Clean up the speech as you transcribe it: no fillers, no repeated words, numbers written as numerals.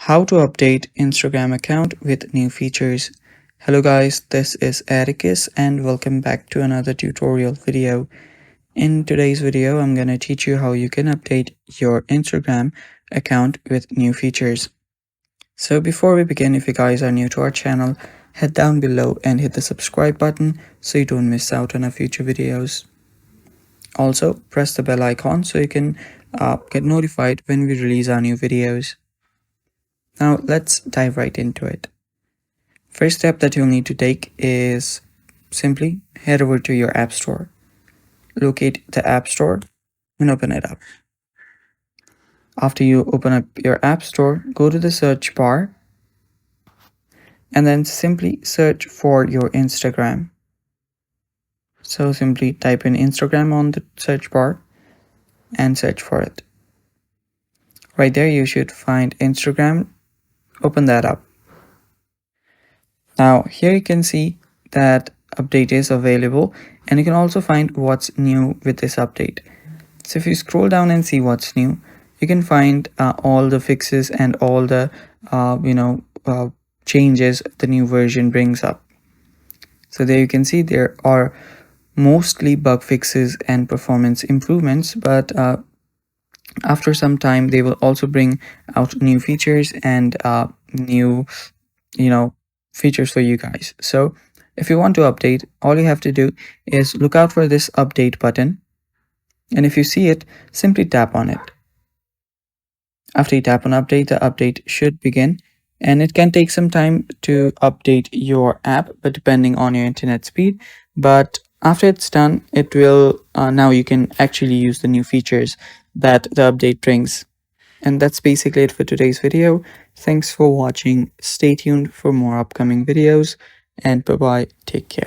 How to update Instagram account with new features. Hello guys, this is Atticus and welcome back to another tutorial video. In today's video, I'm going to teach you how you can update your Instagram account with new features. So before we begin, if you guys are new to our channel, head down below and hit the subscribe button so you don't miss out on our future videos. Also, press the bell icon so you can get notified when we release our new videos. Now let's dive right into it. First step that you'll need to take is simply head over to your app store. Locate the app store and open it up. After you open up your app store, go to the search bar and then simply search for your Instagram. So simply type in Instagram on the search bar and search for it. Right there you should find Instagram. Open that up. Now here you can see that update is available and you can also find what's new with this update. So if you scroll down and see what's new, you can find all the fixes and all the changes the new version brings up. So there you can see there are mostly bug fixes and performance improvements, but after some time they will also bring out new features and new features for you guys. So if you want to update, all you have to do is look out for this update button, and if you see it, simply tap on it. After you tap on update, the update should begin, and it can take some time to update your app, but depending on your internet speed. But after it's done, it will now you can actually use the new features that the update brings. And that's basically it for today's video. Thanks for watching. Stay tuned for more upcoming videos, and bye bye. Take care.